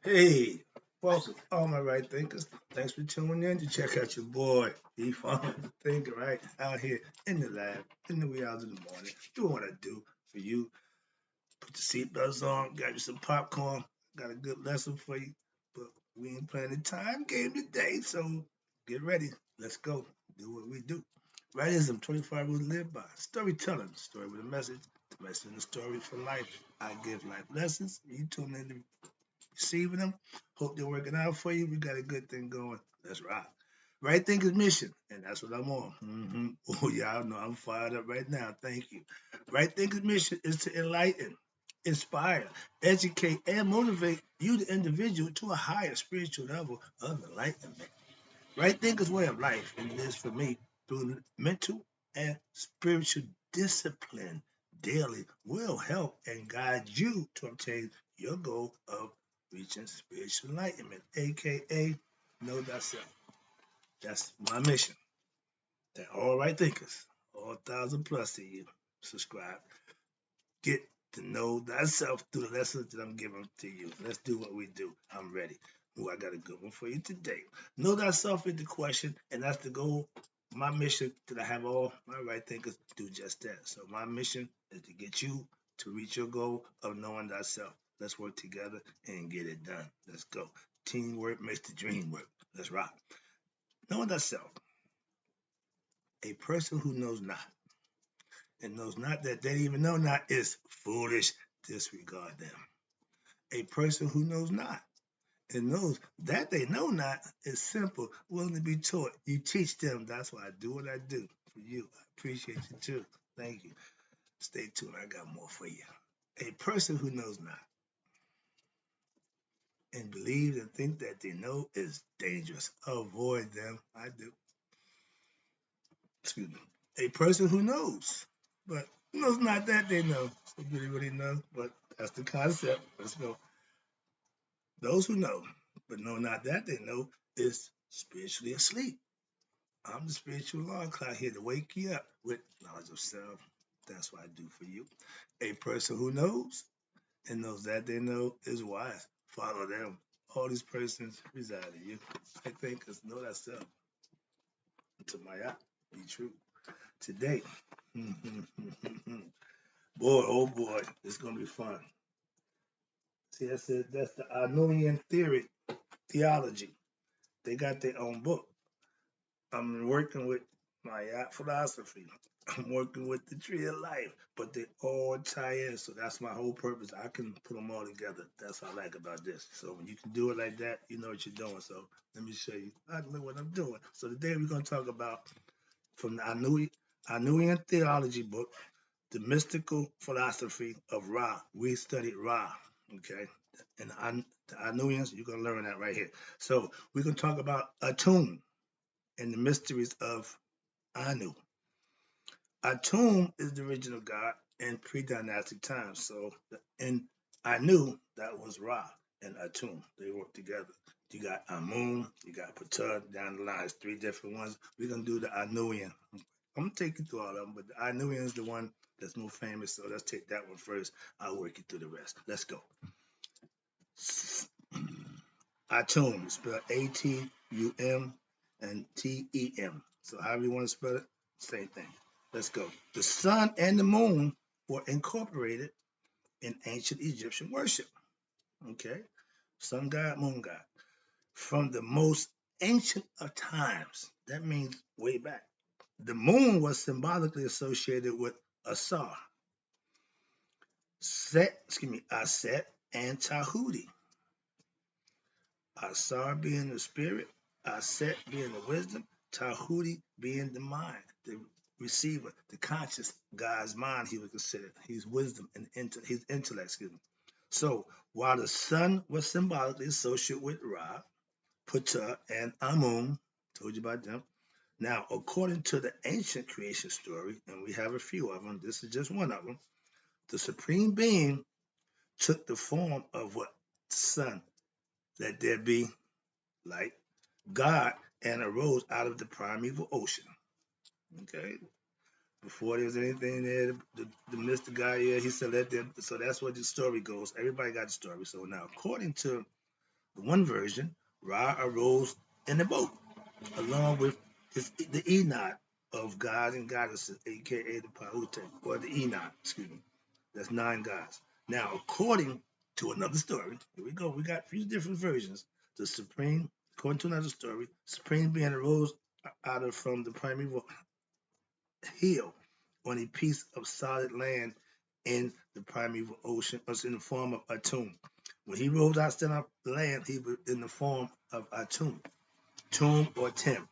Hey, welcome, all my right thinkers. Thanks for tuning in to check out your boy, E Farm Thinker, right out here in the lab, in the wee hours of the morning, doing what I do for you. Put the seatbelts on, got you some popcorn, got a good lesson for you. But we ain't playing the time game today, so get ready. Let's go. Do what we do. Rightism, 25 rules to live by. Storytelling, story with a message. The message in the story for life. I give life lessons. You tune in to receiving them. Hope they're working out for you. We got a good thing going. Let's rock. Right Thinker's Mission, and that's what I'm on. Oh, y'all know I'm fired up right now. Thank you. Right Thinker's Mission is to enlighten, inspire, educate, and motivate you, the individual, to a higher spiritual level of enlightenment. Right Thinker's way of life, and it is for me, through mental and spiritual discipline daily, will help and guide you to obtain your goal of reaching spiritual enlightenment, aka know thyself. That's my mission. That all right thinkers, all 1,000 plus of you, subscribe. Get to know thyself through the lessons that I'm giving to you. Let's do what we do. I'm ready. Ooh, I got a good one for you today. Know thyself is the question, and that's the goal. My mission that I have all my right thinkers do just that. So my mission is to get you to reach your goal of knowing thyself. Let's work together and get it done. Let's go. Teamwork makes the dream work. Let's rock. Knowing thyself. A person who knows not and knows not that they even know not is foolish. Disregard them. A person who knows not and knows that they know not is simple, willing to be taught. You teach them. That's why I do what I do for you. I appreciate you too. Thank you. Stay tuned. I got more for you. A person who knows not and believes and think that they know is dangerous. Avoid them. I do. Excuse me. A person who knows, but knows not that they know. So really know, but that's the concept. Let's go. Those who know, but know not that they know, is spiritually asleep. I'm the spiritual alarm clock here to wake you up with knowledge of self. That's what I do for you. A person who knows and knows that they know is wise. Follow them. All these persons reside in you. I think us know that self. To my eye, be true. Today, boy, oh boy, it's gonna be fun. See, I said that's the Arnoian theology. They got their own book. I'm working with my philosophy. I'm working with the tree of life, but they all tie in. So that's my whole purpose. I can put them all together. That's what I like about this. So when you can do it like that, you know what you're doing. So let me show you. I know what I'm doing. So today we're going to talk about from the Anuian theology book, the mystical philosophy of Ra. We studied Ra. Okay. And the Anuians, you're going to learn that right here. So we're going to talk about Atum and the mysteries of Anu. Atum is the original god in pre-dynastic times. So in Anu, that was Ra and Atum. They work together. You got Amun, you got Ptah down the line. It's three different ones. We're gonna do the Anuian. I'm gonna take you through all of them, but the Anuian is the one that's more famous. So let's take that one first. I'll work you through the rest. Let's go. Atum, spelled Atum and Tem. So however you want to spell it, same thing. Let's go. The sun and the moon were incorporated in ancient Egyptian worship. Okay. Sun god, moon god. From the most ancient of times. That means way back. The moon was symbolically associated with Asar, Aset, and Tahuti. Asar being the spirit, Aset being the wisdom, Tahuti being the mind, the receiver, the conscious God's mind. He was considered. He's wisdom and his intellect. Excuse me. So while the sun was symbolically associated with Ra, Ptah, and Amun, told you about them. Now, according to the ancient creation story, and we have a few of them, this is just one of them. The supreme being took the form of what? Sun. Let there be light, God, and arose out of the primeval ocean. Okay. Before there was anything there, the Mr. guy here, he said, let them. So that's what the story goes. Everybody got the story. So now, according to One version, Ra arose in a boat, along with the Enoch of gods and goddesses, aka the Pahute, or the Enoch, excuse me. That's 9 gods. Now, according to another story, here we go, we got a few different versions. The supreme, according to another story, supreme being arose out of from the primeval hill on a piece of solid land in the primeval ocean, was in the form of Atum. When he rose out of the land, he was in the form of Atum, Tum or Tem,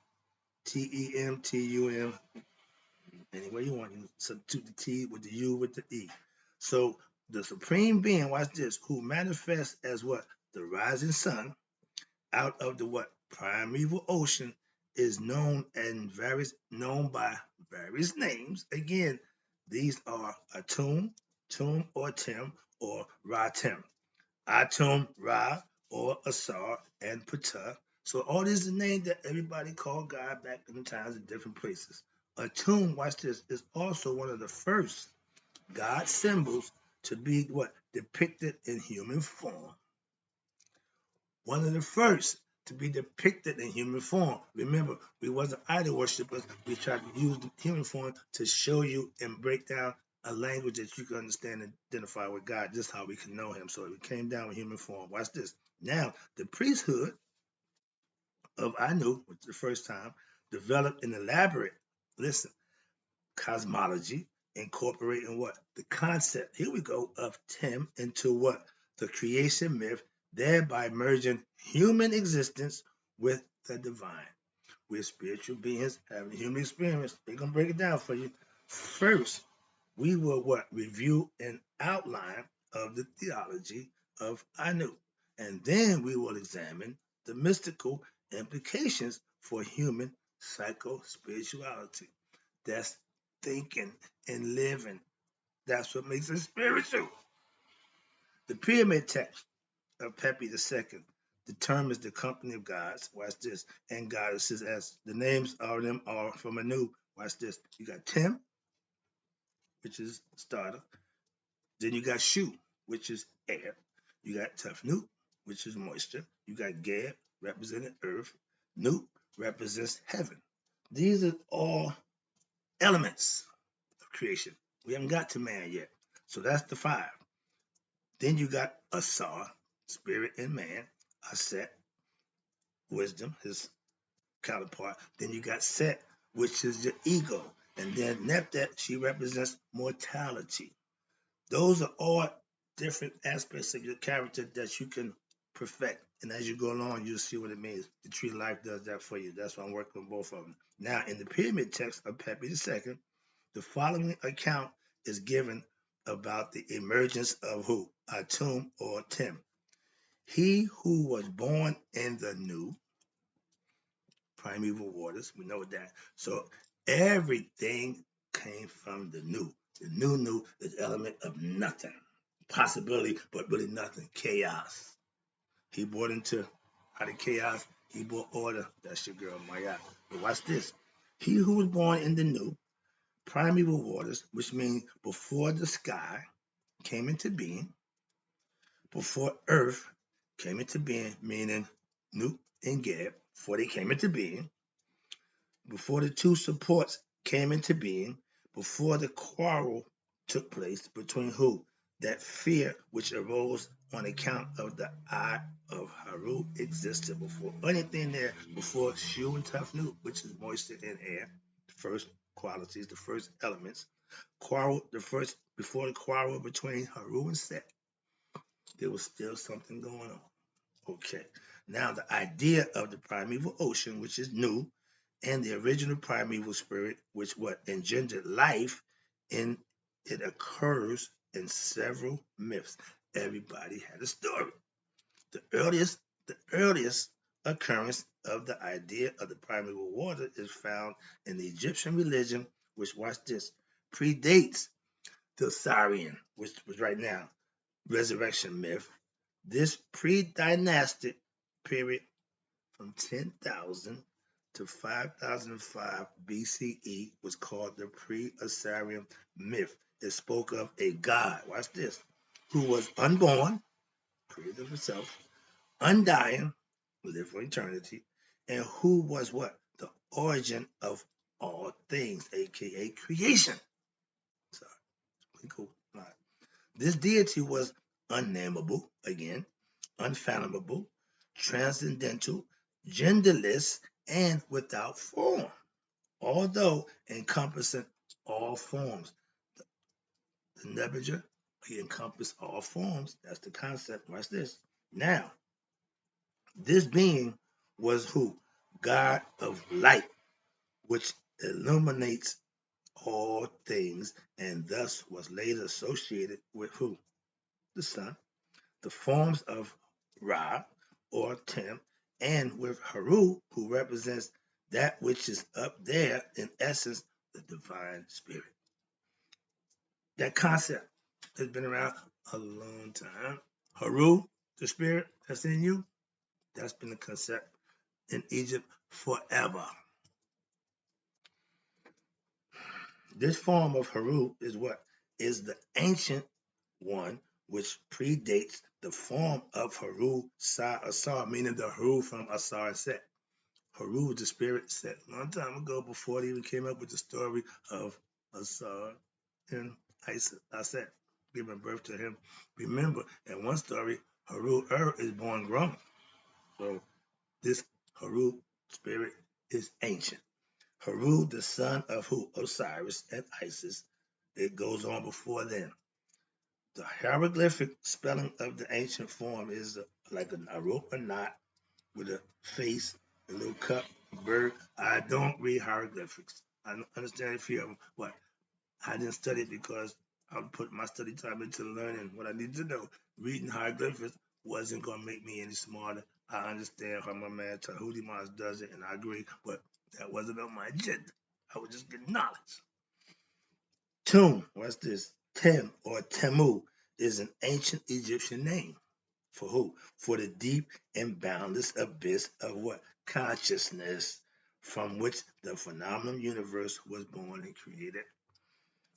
Temtum, any way you want. You substitute the T with the U with the E. So the supreme being, watch this, who manifests as what? The rising sun out of the what? Primeval ocean is known by various names. Again, these are Atum, Tum or Tim, or Ra-Tem. Atum, Ra, or Asar, and Ptah. So all these are names that everybody called God back in the times in different places. Atum, watch this, is also one of the first God symbols to be what? Depicted in human form. One of the first to be depicted in human form. Remember, we wasn't idol worshippers. We tried to use the human form to show you and break down a language that you can understand and identify with God. Just how we can know him. So it came down in human form. Watch this. Now, the priesthood of Anu, which is the first time, developed an elaborate, listen, cosmology, incorporating what? The concept, here we go, of Tim into what? The creation myth, thereby merging human existence with the divine. We're spiritual beings having a human experience. They're going to break it down for you. First, we will what? Review an outline of the theology of Anu. And then we will examine the mystical implications for human psycho-spirituality. That's thinking and living. That's what makes it spiritual. The pyramid text of Pepi II determines the company of gods, watch this, and goddesses as the names of them are from Anu. Watch this. You got Tim, which is starter. Then you got Shu, which is air. You got Tefnut, which is moisture. You got Geb, representing earth. Nut represents heaven. These are all elements of creation. We haven't got to man yet. So that's the 5. Then you got Asar, spirit and man. Aset, wisdom, his counterpart. Then you got Set, which is your ego. And then Neptet, she represents mortality. Those are all different aspects of your character that you can perfect. And as you go along, you'll see what it means. The tree of life does that for you. That's why I'm working on both of them. Now, in the pyramid text of Pepi II, the following account is given about the emergence of who? Atum or Tim. He who was born in the new primeval waters, we know that. So everything came from the new. The new is the element of nothing. Possibility, but really nothing. Chaos. He brought into out of chaos, he brought order. That's your girl, Maya. But watch this. He who was born in the new primeval waters, which means before the sky came into being, before earth came into being, meaning Nut and Geb, before they came into being, before the two supports came into being, before the quarrel took place between who? That fear which arose on account of the eye of Haru existed before anything there, before Shu and Tafnut, which is moisture and air, the first qualities, the first elements. Quarrel, the first, before the quarrel between Haru and Set, there was still something going on. Okay. Now the idea of the primeval ocean, which is new, and the original primeval spirit, which what engendered life, in it occurs in several myths. Everybody had a story. The earliest occurrence of the idea of the primeval water is found in the Egyptian religion, which, watch this, predates the Osirian, which was right now resurrection myth. This pre-dynastic period from 10,000 to 5005 BCE was called the pre-Osirian myth. It spoke of a god, watch this, who was unborn, created himself, undying, live for eternity, and who was what? The origin of all things, aka creation. So, pretty cool. All right. This deity was unnameable, again, unfathomable, transcendental, genderless, and without form, although encompassing all forms. The Nebuchadnezzar, he encompassed all forms. That's the concept. Watch this. Now, this being was who? God of light, which illuminates all things, and thus was later associated with who? The sun, the forms of Ra or Tim, and with Haru, who represents that which is up there, in essence, the divine spirit. That concept has been around a long time. Haru, the spirit that's in you, that's been the concept in Egypt forever. This form of Haru is what? Is the ancient one which predates the form of Haru Sa Asar, meaning the Haru from Asar and Set. Haru, the spirit set a long time ago before they even came up with the story of Asar and Aset, giving birth to him. Remember, in one story, Haru is born grown. So this Haru spirit is ancient. Haru, the son of who? Osiris and Isis. It goes on before then. The hieroglyphic spelling of the ancient form is like a rope, a knot with a face, a little cup, a bird. I don't read hieroglyphics. I understand a few of them, but I didn't study it because I put my study time into learning what I need to know. Reading hieroglyphics wasn't going to make me any smarter. I understand how my man Tahuti Mons does it, and I agree, but that wasn't on my agenda. I was just getting knowledge. Tum, what's this? Tem or Temu is an ancient Egyptian name. For who? For the deep and boundless abyss of what? Consciousness, from which the phenomenal universe was born and created.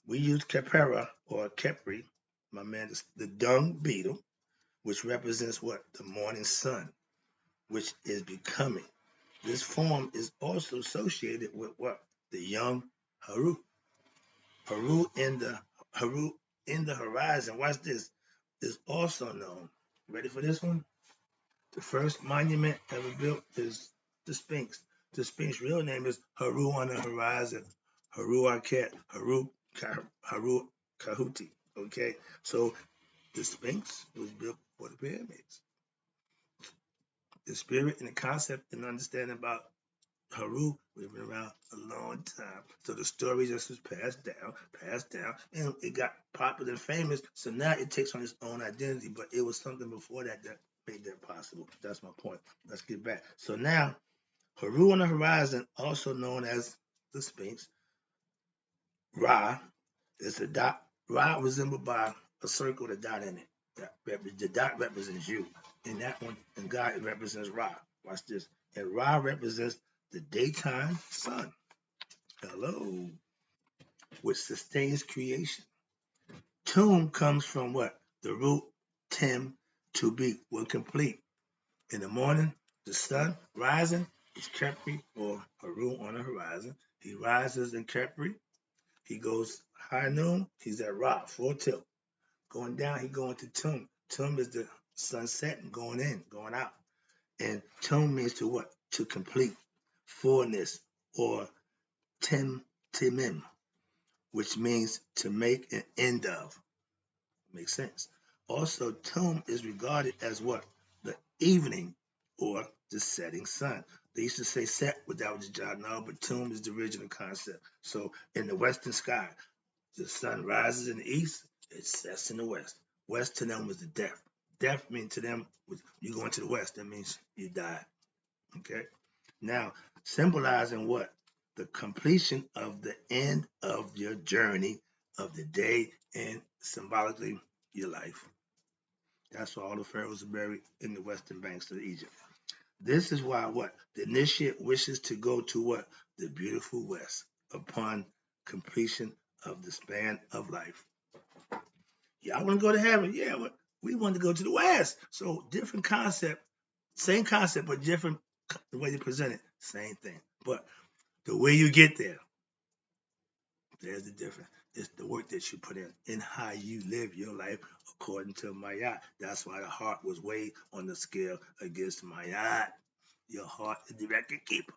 We use Khepera or Khepri, my man, the dung beetle, which represents what? The morning sun, which is becoming. This form is also associated with what? The young Haru. Haru in the horizon. Watch this. Is also known. Ready for this one? The first monument ever built is the Sphinx. The Sphinx real name is Haru on the horizon. Haru Arket. Haru Kahuti. Okay, so the Sphinx was built for the pyramids. The spirit and the concept and understanding about Haru, we've been around a long time. So the story just was passed down, and it got popular and famous. So now it takes on its own identity, but it was something before that that made that possible. That's my point. Let's get back. So now, Haru on the horizon, also known as the Sphinx, Ra, is a dot. Ra resembled by a circle with a dot in it. The dot represents you. And that one, and God represents Ra. Watch this. And Ra represents the daytime sun. Hello. Which sustains creation. Tum comes from what? The root Tim, to be, when complete. In the morning, the sun rising is Khepri or Haru on the horizon. He rises in Khepri. He goes high noon, he's at Ra, full tilt. Going down, he going to Tum. Tum is the sunset and going in, going out. And Tum means to what? To complete, fullness, or timim, which means to make an end of. Makes sense. Also, Tum is regarded as what? The evening or the setting sun. They used to say set, but that was the job now, but Tum is the original concept. So in the western sky, the sun rises in the east, it sets in the west. West to them was the death. Death means to them, you go into the west, that means you die. Okay? Now, symbolizing what? The completion of the end of your journey of the day and symbolically your life. That's why all the pharaohs are buried in the western banks of Egypt. This is why what? The initiate wishes to go to what? The beautiful west upon completion of the span of life. Y'all want to go to heaven? Yeah, but we want to go to the west. So different concept Same concept, but different the way you present it. Same thing. But the way you get there, there's the difference. It's the work that you put in how you live your life according to Mayat. That's why the heart was weighed on the scale against Mayat. Your heart is the record keeper.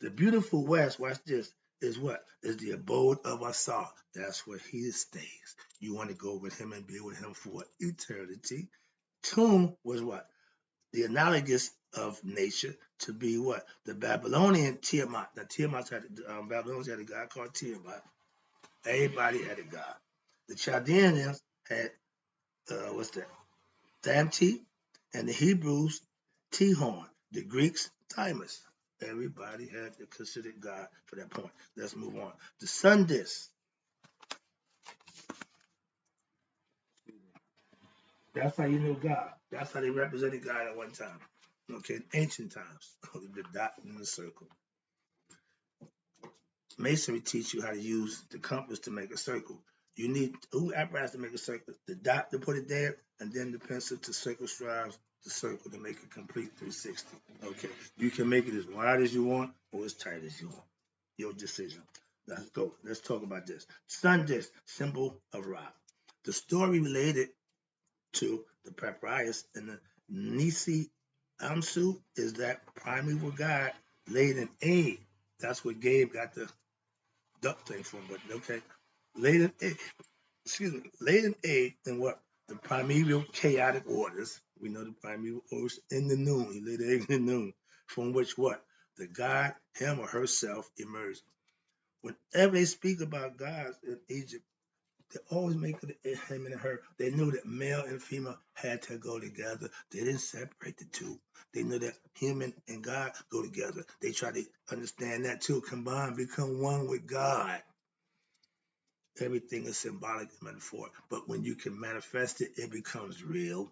The beautiful West, watch this, is what? Is the abode of Asar. That's where he stays. You want to go with him and be with him for eternity. Tomb was what? The analogous of nature to be what? The Babylonian Tiamat. Now, Tiamat had Babylonians had a god called Tiamat. Everybody had a god. The Chaldeans had, what's that? Damti, and the Hebrews, Tihon. The Greeks, Timus. Everybody had a considered God for that point. Let's move on. The sun disk. That's how you know God. That's how they represented God at one time. Okay, ancient times. The dot and the circle. Masonry teach you how to use the compass to make a circle. You need two apparatus to make a circle. The dot to put it there, and then the pencil to circumscribe the circle to make a complete 360. Okay, you can make it as wide as you want or as tight as you want. Your decision. Let's go. Let's talk about this. Sun disk, symbol of Ra. The story related to the papyrus and the Nisi Amsu is that primeval God laid an egg. That's what Gabe got the duck thing from, but okay. Laid an egg, laid an egg in what? The primeval chaotic waters. We know the primeval ocean in the noon. He laid an egg in the noon, from which what? The God, him or herself, emerged. Whenever they speak about gods in Egypt, they always make it him and her. They knew that male and female had to go together. They didn't separate the two. They knew that human and God go together. They try to understand that too. Combine, become one with God. Everything is symbolic and metaphor. But when you can manifest it, it becomes real.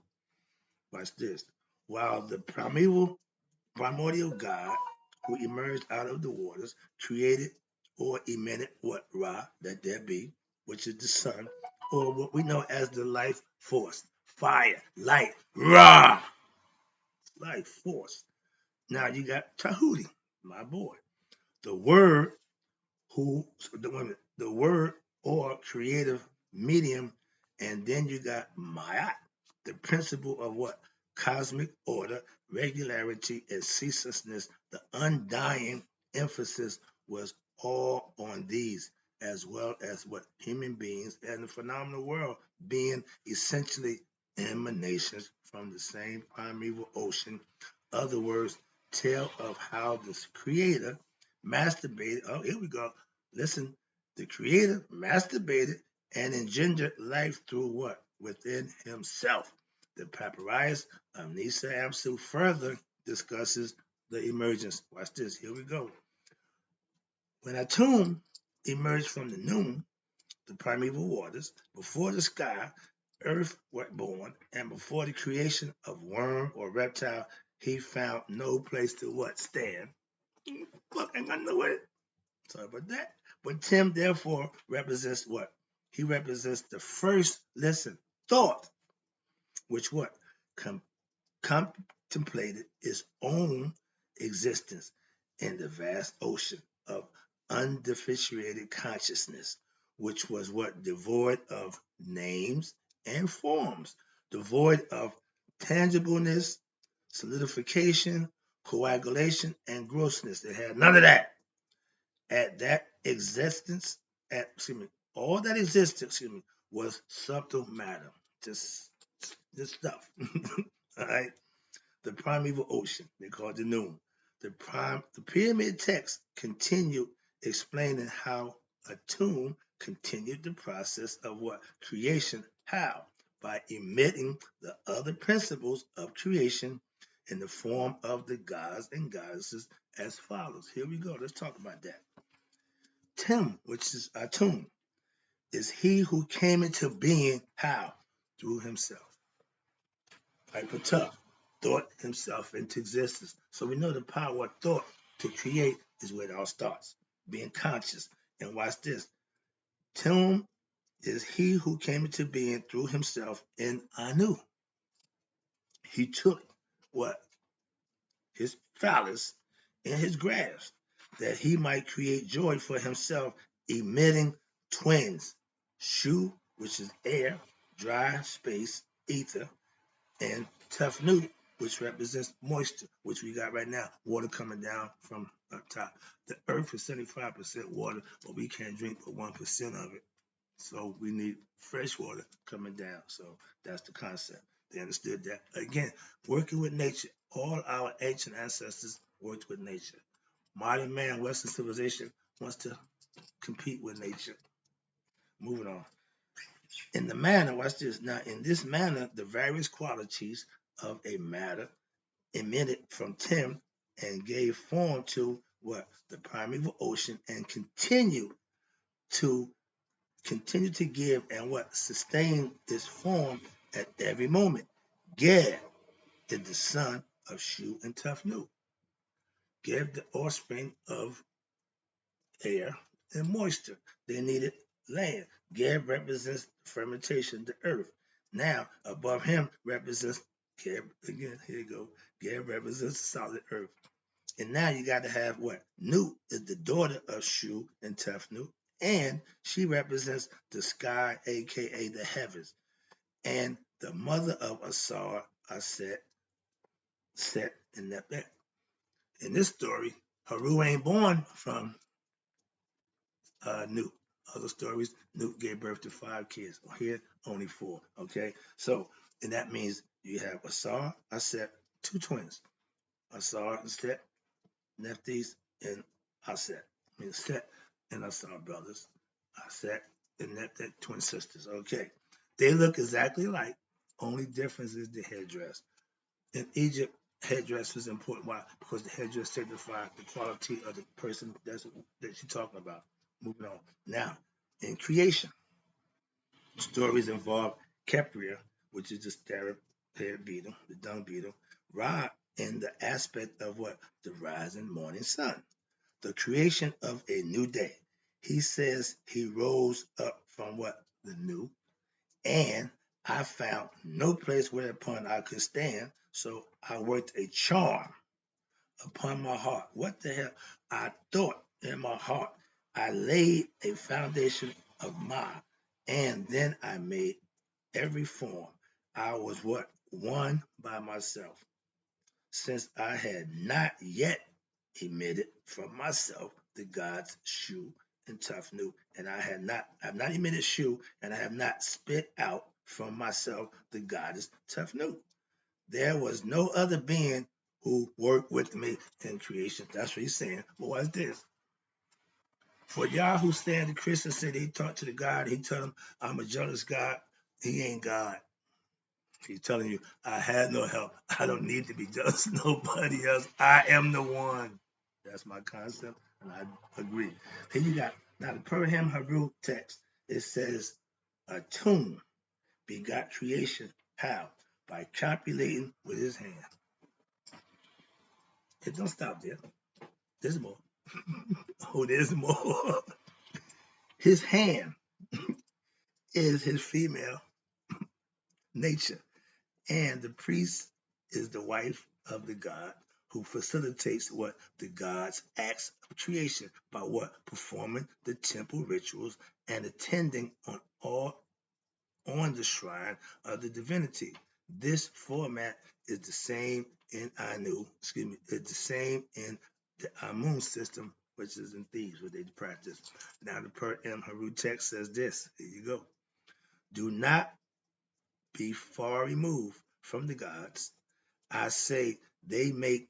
Watch this. While the primordial God who emerged out of the waters created or emitted what? Ra, that there be, which is the sun, or what we know as the life force. Fire, light, Ra, life force. Now you got Tahuti, my boy. The word who the word or creative medium, and then you got Ma'at, the principle of what? Cosmic order, regularity, and ceaselessness. The undying emphasis was all on these, as well as what human beings and the phenomenal world being essentially emanations from the same primeval ocean. Other words, tell of how this creator masturbated. Oh, here we go. Listen, the creator masturbated and engendered life through what? Within himself. The papyrus of Nisa Amsu further discusses the emergence. Watch this. Here we go. When Atum emerged from the noon, the primeval waters, before the sky, earth was born, and before the creation of worm or reptile, he found no place to what? Stand. Look, ain't got nowhere. Sorry about that. But Tim, therefore, represents what? He represents the first, listen, thought, which what? Com- contemplated its own existence in the vast ocean of undifferentiated consciousness, which was what? Devoid of names and forms, devoid of tangibleness, solidification, coagulation, and grossness. It had none of that. At that existence, all that existed, was subtle matter, just stuff. All right, the primeval ocean, they call it the noon. The pyramid text continued explaining how Atum continued the process of what? Creation. How? By emitting the other principles of creation in the form of the gods and goddesses as follows. Here we go. Let's talk about that. Tim, which is Atum, is he who came into being. How? Through himself. Hypertuf, thought himself into existence. So we know the power of thought to create is where it all starts, being conscious. And watch this. Tim is he who came into being through himself in Anu. He took what his phallus in his grasp, that he might create joy for himself, emitting twins, Shu, which is air, dry space, ether, and Tefnut, which represents moisture, which we got right now, water coming down from up top. The earth is 75% water, but we can't drink but 1% of it. So we need fresh water coming down. So that's the concept. They understood that. Again, working with nature. All our ancient ancestors worked with nature. Modern man, Western civilization wants to compete with nature. Moving on. In the manner, watch this. Now, in this manner, the various qualities of a matter emitted from Tim and gave form to what? The primeval ocean, and to continue to give and what? Sustain this form at every moment. Gad is the son of Shu and Tefnut. Gad, the offspring of air and moisture. They needed land. Gad represents fermentation, the earth. Now, above him represents Gad, again, here you go. Gad represents solid earth. And now you got to have what? Nut is the daughter of Shu and Tefnut, and she represents the sky, aka the heavens. And the mother of Asar, Aset, Set, and Nepet. In this story, Haru ain't born from Nut. Other stories, Nut gave birth to 5 kids. Here, only 4. Okay, so and that means you have Asar, Aset, 2 twins. Asar, Aset, Nephthys, and Aset. I mean Set and Asar brothers. Aset and Nephthys, twin sisters. Okay, they look exactly alike. Only difference is the headdress. In Egypt, headdress is important. Why? Because the headdress signifies the quality of the person that you're talking about. Moving on. Now, in creation, stories involve Kepria, which is the scarab beetle, the dung beetle, Ra in the aspect of what? The rising morning sun, the creation of a new day. He says he rose up from what? The new. And I found no place whereupon I could stand, so I worked a charm upon my heart. What the hell? I thought in my heart, I laid a foundation of Ma, and then I made every form. I was what? One by myself. Since I had not yet emitted from myself the gods Shu and Tefnut, and I've not emitted Shu, and I have not spit out from myself the goddess Tefnut. There was no other being who worked with me in creation. That's what he's saying. But what's this? For Yah who stand the Christian said he talked to the God, he told him, I'm a jealous God. He ain't God. He's telling you, I had no help. I don't need to be jealous of nobody else. I am the one. That's my concept, and I agree. Here you got, now the Perham Haru text, it says, Atum begot creation. How? By copulating with his hand. It don't stop there. There's more. Oh, there's more. His hand is his female nature, and the priest is the wife of the god who facilitates what? The god's acts of creation by what? Performing the temple rituals and attending on the shrine of the divinity. This format is the same in Anu, it's the same in the Amun system, which is in Thebes, where they practice. Now the Per M Haru text says this. Here you go. Do not be far removed from the gods. I say they may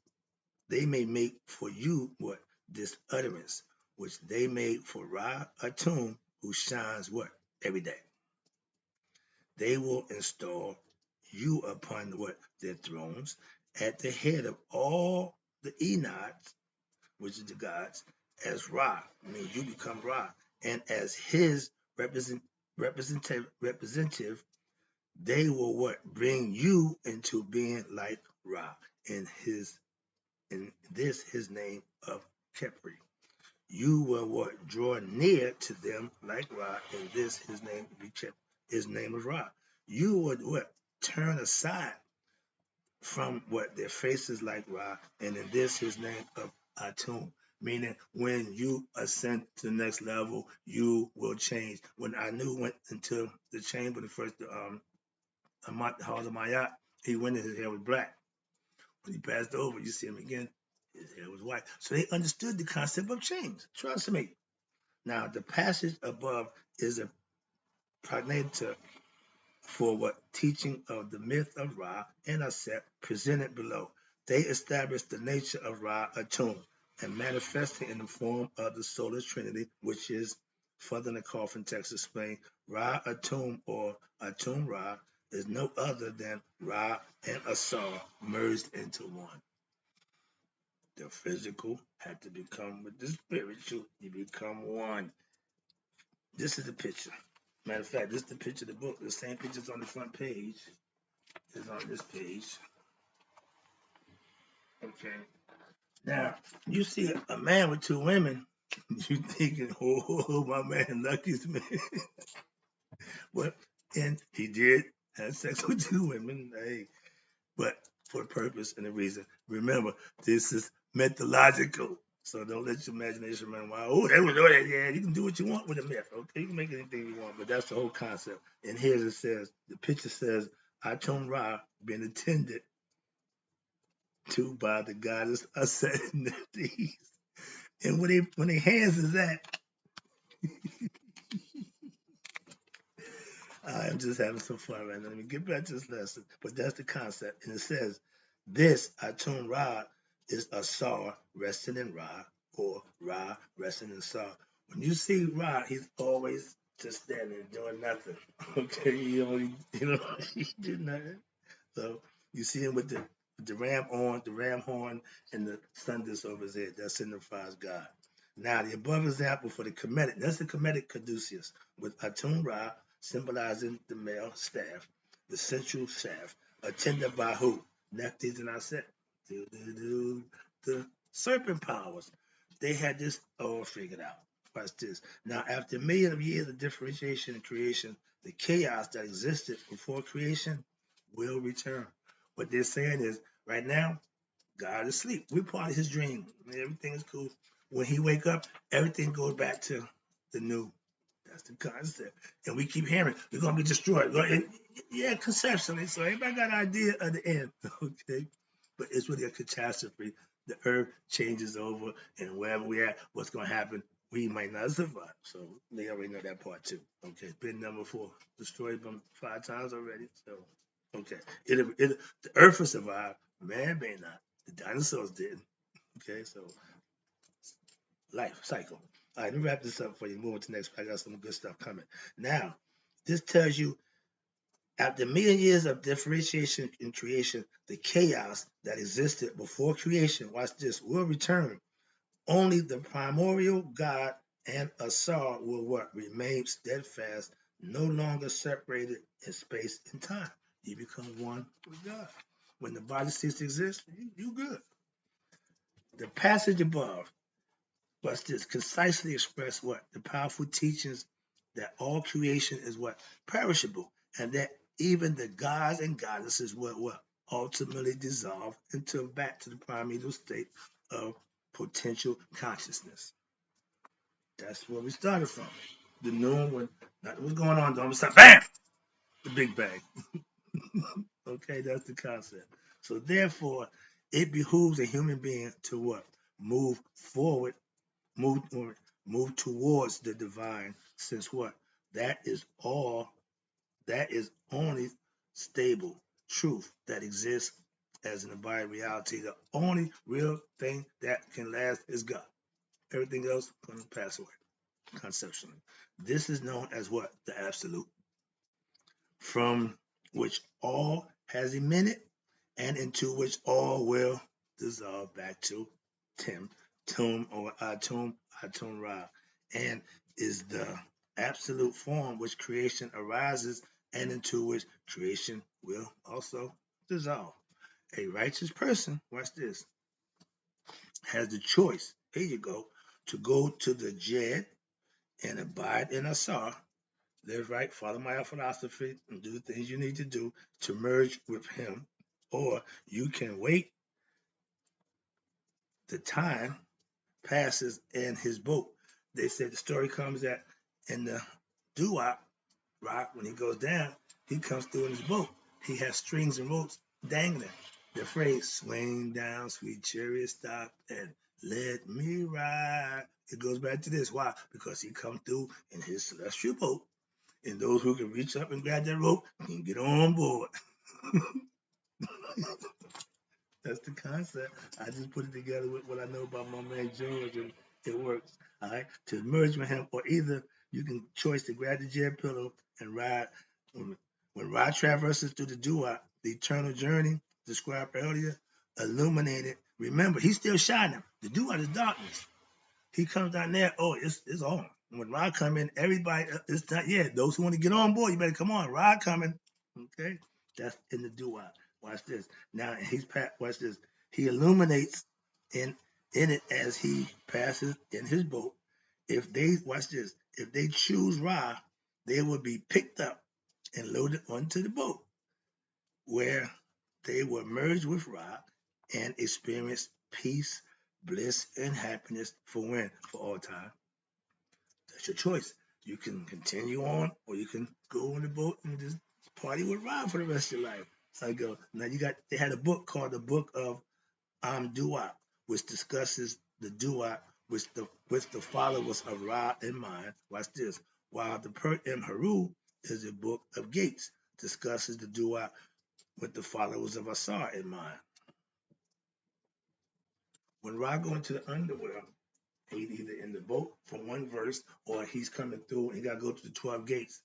make for you what? This utterance, which they made for Ra Atum, who shines what? Every day. They will install you upon what? Their thrones at the head of all the Enods, which is the gods, as Ra. I mean, you become Ra. And as his representative, they will what? Bring you into being like Ra in this his name of Kepri. You will what? Draw near to them like Ra, and this his name of Ra. You would what? Turn aside from what their faces like Ra, and in this his name of Atum, meaning when you ascend to the next level, you will change. When Anu went into the chamber, the first Hall of Mayat, he went and his hair was black. When he passed over, you see him again, his hair was white. So they understood the concept of change. Trust me. Now the passage above is a prognator for what teaching of the myth of Ra and Aset presented below. They established the nature of Ra Atum and manifesting in the form of the solar trinity, which is further in the coffin text explained. Ra Atum or Atum Ra is no other than Ra and Asar merged into one. The physical had to become with the spiritual. You become one. This is the picture. Matter of fact, this is the picture of the book. The same picture's on the front page is on this page. Okay. Now, you see a man with two women, you thinking, oh, my man, lucky's man. Well, and he did have sex with two women, hey, but for a purpose and a reason. Remember, this is mythological. So don't let your imagination run wild. Oh, they would do that. Yeah, you can do what you want with a myth. Okay, you can make anything you want, but that's the whole concept. And here it says, the picture says, Atum Ra being attended to by the goddess Aset Nephthys. And when they hands is that, I'm just having some fun right now. Let me get back to this lesson. But that's the concept. And it says, this Atum Ra is Asar resting in Ra, or Ra resting in Sar. When you see Ra, he's always just standing doing nothing. Okay, he did nothing. So you see him with the ram horn, and the sun disk over his head. That signifies God. Now the above example for the Kemetic, that's the Kemetic caduceus, with Atum Ra symbolizing the male staff, the central shaft, attended by who? Nephthys and Aset. The serpent powers. They had this all figured out. Watch this. Now, after millions of years of differentiation and creation, the chaos that existed before creation will return. What they're saying is, right now, God is asleep. We're part of his dream. Everything is cool. When he wake up, everything goes back to the new. That's the concept. And we keep hearing, we're going to be destroyed. Yeah, conceptually. So everybody got an idea of the end. Okay. But it's really a catastrophe. The earth changes over, and wherever we're at, what's going to happen, we might not survive. So they already know that part too. Okay. Been number 4. Destroyed them 5 times already. So, okay. The earth will survive. Man may not. The dinosaurs did. Okay. So, life cycle. All right, let me wrap this up for you. Move on to the next. I got some good stuff coming. Now, this tells you after a million years of differentiation in creation, the chaos that existed before creation, watch this, will return. Only the primordial God and Asar will what? Remain steadfast, no longer separated in space and time. You become one with God. When the body ceases to exist, you good. The passage above, but this concisely express what? The powerful teachings that all creation is what? Perishable, and that even the gods and goddesses will what? Ultimately dissolve into back to the primeval state of potential consciousness. That's where we started from. The noon when nothing was going on, all of a sudden, bam! The Big Bang. Okay, that's the concept. So therefore, it behooves a human being to what? Move forward, move move towards the divine, since what? That is all, that is only stable truth that exists as an abiding reality. The only real thing that can last is God. Everything else can pass away conceptually. This is known as what? The absolute, from which all has emitted and into which all will dissolve back to Tim, Tum or Atum, Atum Ra, and is the absolute form which creation arises and into which creation will also dissolve. A righteous person, watch this, has the choice, here you to go to the Jed and abide in Asar, live right, follow my philosophy, and do the things you need to do to merge with him, or you can wait the time passes in his boat. They said the story comes that in the doo-wop rock, when he goes down, he comes through in his boat. He has strings and ropes dangling. The phrase, swing down, sweet chariot, stop, and let me ride. It goes back to this. Why? Because he comes through in his celestial boat, and those who can reach up and grab that rope can get on board. That's the concept. I just put it together with what I know about my man George, and it works. All right, to merge with him, or either you can choose to grab the jet pillow and ride. When Rod traverses through the doo-wop, the eternal journey described earlier, illuminated. Remember, he's still shining. The doo-wop is darkness. He comes down there. Oh, it's on. When Rod come in, everybody, it's not. Yeah, those who want to get on board, you better come on. Rod coming. Okay, that's in the doo-wop. Watch this. Now watch this. He illuminates in it as he passes in his boat. If they watch this, if they choose Ra, they will be picked up and loaded onto the boat, where they will merge with Ra and experience peace, bliss, and happiness for when? For all time. That's your choice. You can continue on, or you can go on the boat and just party with Rob for the rest of your life. So I go. Now they had a book called the Book of Doo-wop, which discusses the doo-wop with the followers of Ra in mind. Watch this. While the Per M. Haru is a book of Gates, discusses the doo-wop with the followers of Asar in mind. When Ra go into the underworld, he's either in the boat from one verse, or he's coming through and he got to go to the 12 gates.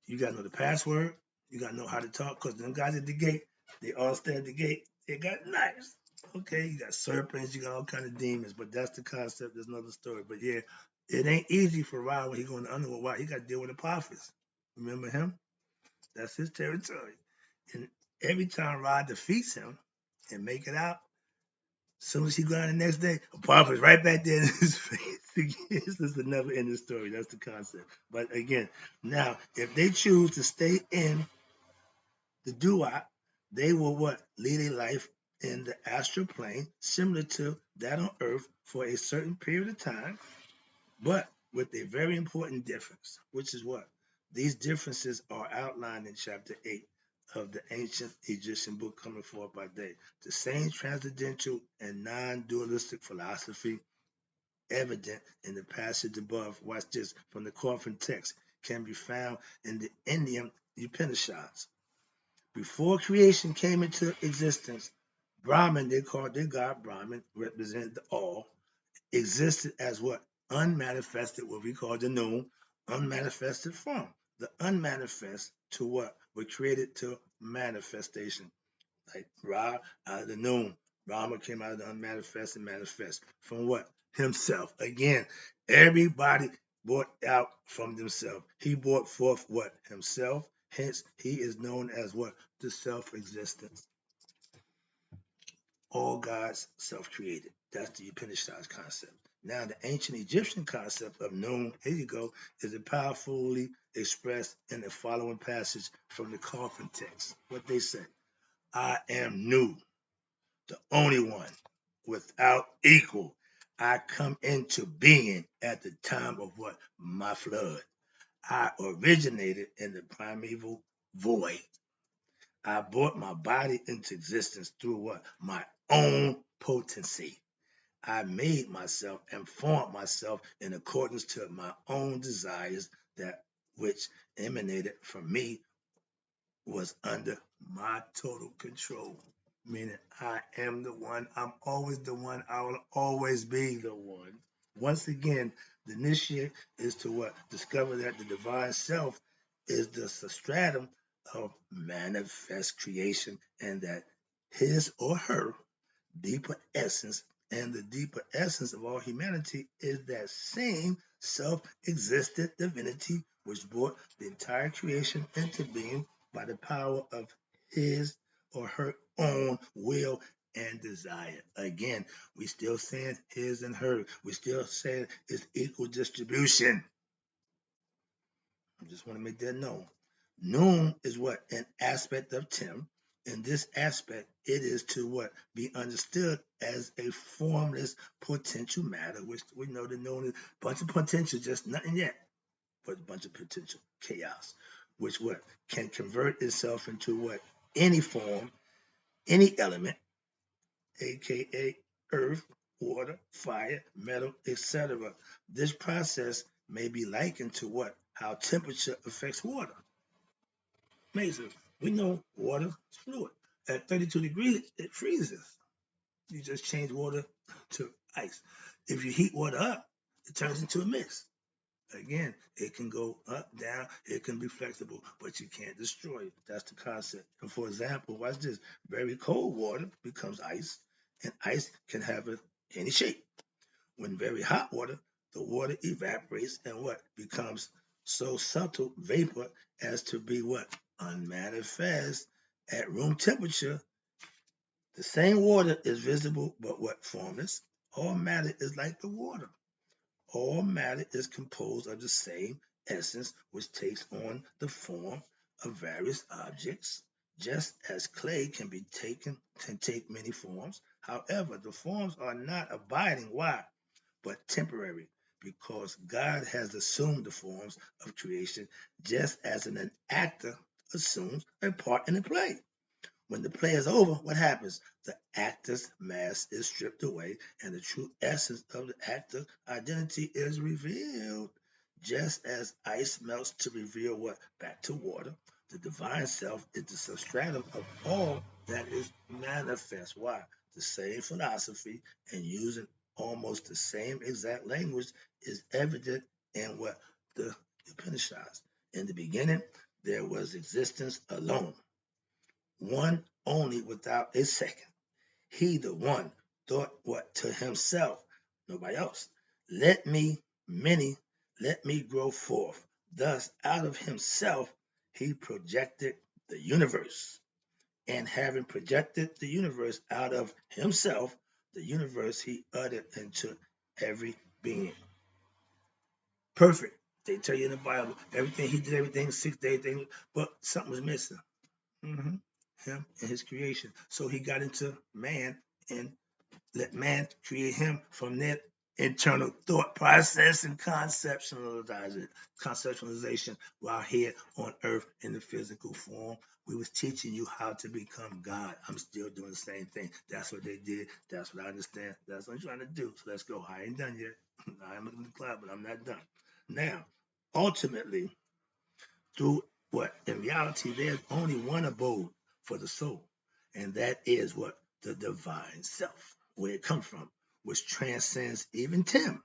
You got to know the password. You got to know how to talk, because them guys at the gate, they all stay at the gate. They got knives. Okay, you got serpents, you got all kind of demons, but that's the concept. There's another story. But yeah, it ain't easy for Rod when he going to underworld. Why? He got to deal with the prophets. Remember him? That's his territory. And every time Rod defeats him and make it out, as soon as he go out the next day, a prophet's right back there in his face. This is a never ending story. That's the concept. But again, now, if they choose to stay in the doo-wop, they will what? Lead a life in the astral plane, similar to that on Earth for a certain period of time, but with a very important difference, which is what? These differences are outlined in chapter 8 of the ancient Egyptian book Coming Forth by Day. The same transcendental and non-dualistic philosophy evident in the passage above, watch this, from the coffin text, can be found in the Indian Upanishads. Before creation came into existence, Brahman, they called their god Brahman, represented the all, existed as what? Unmanifested, what we call the noon, unmanifested form. The unmanifest to what? Were created to manifestation. Like Ra out of the noon. Brahma came out of the unmanifest and manifest. From what? Himself. Again, everybody brought out from themselves. He brought forth what? Himself. Hence, he is known as what? The self-existence. All gods self-created. That's the Upanishads concept. Now, the ancient Egyptian concept of noon, here you go, is powerfully expressed in the following passage from the coffin text. What they say: I am new, the only one, without equal. I come into being at the time of what? My flood. I originated in the primeval void. I brought my body into existence through what? My own potency. I made myself and formed myself in accordance to my own desires, that which emanated from me was under my total control. Meaning I am the one, I'm always the one, I will always be the one. Once again, the initiate is to what? Discover that the divine self is the substratum of manifest creation, and that his or her deeper essence and the deeper essence of all humanity is that same self-existent divinity which brought the entire creation into being by the power of his or her own will and desire. Again, we still saying his and her. We still saying it's equal distribution. I just want to make that known. Noon is what? An aspect of Tim, In this aspect, it is to what? Be understood as a formless potential matter, which we know the known as a bunch of potential, just nothing yet, but a bunch of potential chaos, which what? Can convert itself into what? Any form, any element, aka earth, water, fire, metal, etc. This process may be likened to what? How temperature affects water. Amazing. We know water is fluid. At 32 degrees, it freezes. You just change water to ice. If you heat water up, it turns into a mist. Again, it can go up, down, it can be flexible, but you can't destroy it. That's the concept. And for example, watch this. Very cold water becomes ice, and ice can have any shape. When very hot water, the water evaporates and what? Becomes so subtle vapor as to be what? Unmanifest. At room temperature, the same water is visible, but what? Formless. All matter is like the water. All matter is composed of the same essence, which takes on the form of various objects, just as clay can take many forms. However, the forms are not abiding. Why? But temporary, because God has assumed the forms of creation, just as an actor assumes a part in a play. When the play is over, what happens? The actor's mask is stripped away, and the true essence of the actor's identity is revealed. Just as ice melts to reveal what? Back to water. The divine self is the substratum of all that is manifest. Why? The same philosophy and using almost the same exact language is evident in what? The Upanishads. In the beginning, there was existence alone, one only without a second. He, the one, thought what to himself, nobody else. Let me, many, let me grow forth. Thus, out of himself, he projected the universe. And having projected the universe out of himself, the universe he uttered into every being. Perfect. They tell you in the Bible, everything he did, everything 6 days, but something was missing. Mm-hmm. Him and his creation. So he got into man and let man create him from that internal thought process and conceptualization while here on earth in the physical form. We was teaching you how to become God. I'm still doing the same thing. That's what they did. That's what I understand. That's what I'm trying to do. So let's go. I ain't done yet. I'm looking at the cloud, but I'm not done. Now, ultimately, through what? In reality, there's only one abode for the soul, and that is what? The divine self, where it comes from, which transcends even Tim.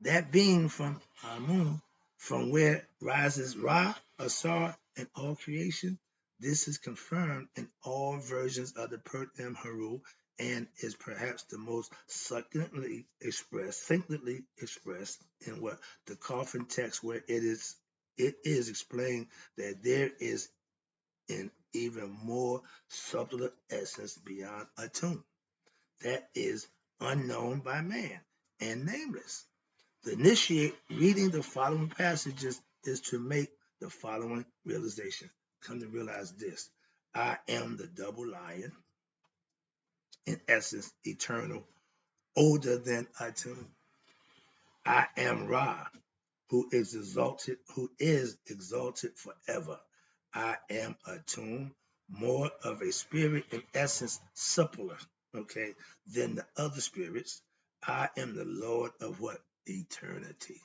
That being from Amun, from where rises Ra, Asar, and all creation. This is confirmed in all versions of the Pert M. Haru and is perhaps the most succinctly expressed in what? The coffin text, where it is explained that there is an even more subtler essence beyond Atum that is unknown by man and nameless. The initiate reading the following passages is to make the following realization. Come to realize this. I am the double lion, in essence, eternal, older than Atum. I am Ra, who is exalted forever. I am Atum, more of a spirit in essence, suppler, okay, than the other spirits. I am the Lord of what? Eternity.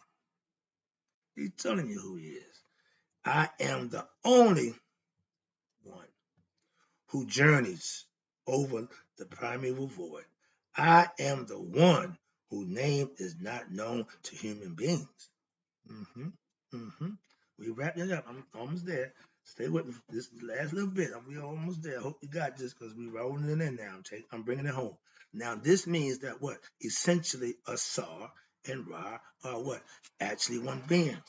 He's telling you who he is. I am the only one who journeys over the primeval void. I am the one whose name is not known to human beings. Mm-hmm. Mm-hmm. We wrap it up. I'm almost there. Stay with me. This is the last little bit. We almost there. I hope you got this because we're rolling it in now. I'm bringing it home. Now, this means that what? Essentially, Asar and Ra are what? Actually one being.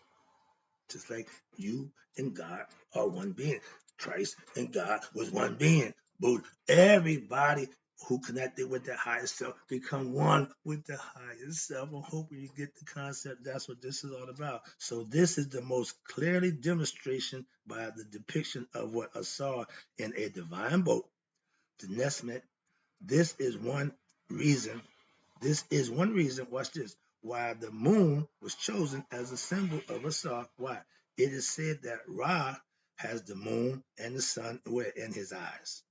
Just like you and God are one being. Christ and God was one being. But everybody who connected with the higher self become one with the higher self. I'm hoping you get the concept. That's what this is all about. So this is the most clearly demonstration by the depiction of what I saw in a divine boat, the Nesmet. This is one reason. This is one reason. Watch this. Why the moon was chosen as a symbol of Asar. Why? It is said that Ra has the moon and the sun in his eyes,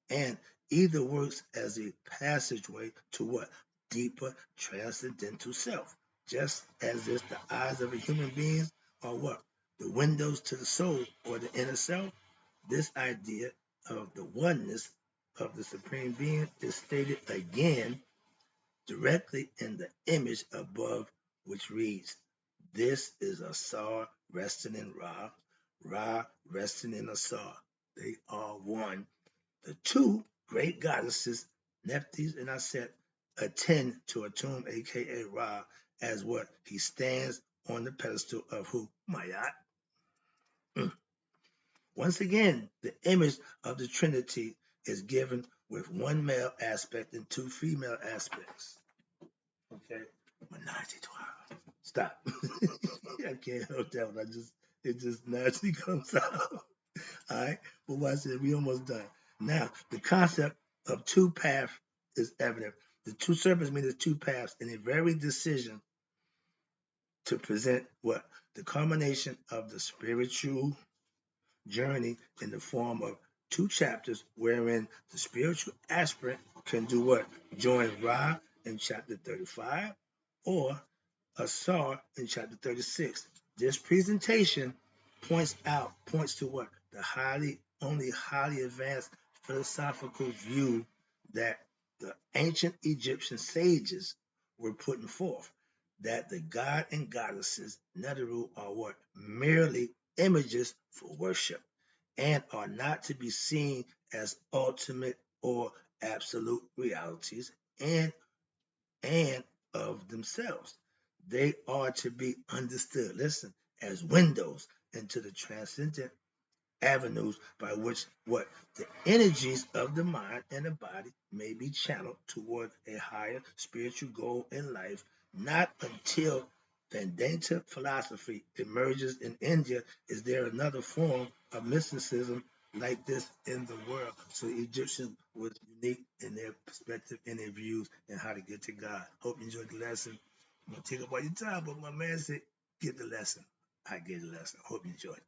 and either works as a passageway to what? Deeper transcendental self. Just as if the eyes of a human being are what? The windows to the soul or the inner self. This idea of the oneness of the Supreme Being is stated again directly in the image above, which reads, "This is Asar resting in Ra, Ra resting in Asar. They are one." The two great goddesses, Nephthys and Aset, attend to Atum, aka Ra, as what? He stands on the pedestal of who? Mayat. Once again, the image of the Trinity is given with one male aspect and two female aspects. Okay? Menage a trois. Stop. I can't help that one. It just naturally comes out. All right? But watch it. We almost done. Now, the concept of two paths is evident. The two serpents mean the two paths in a very decision to present what? The culmination of the spiritual journey in the form of two chapters wherein the spiritual aspirant can do what? Join Ra in chapter 35 or Asar in chapter 36. This presentation points to what? The only highly advanced philosophical view that the ancient Egyptian sages were putting forth, that the god and goddesses, Neteru, are what? Merely images for worship and are not to be seen as ultimate or absolute realities and of themselves. They are to be understood, listen, as windows into the transcendent avenues by which what the energies of the mind and the body may be channeled toward a higher spiritual goal in life. Not until Vedanta philosophy emerges in India is there another form of mysticism like this in the world. So Egyptians was unique in their perspective and their views and how to get to God. Hope you enjoyed the lesson. I'm gonna take up all your time, but my man said, get the lesson. I get the lesson. Hope you enjoyed it.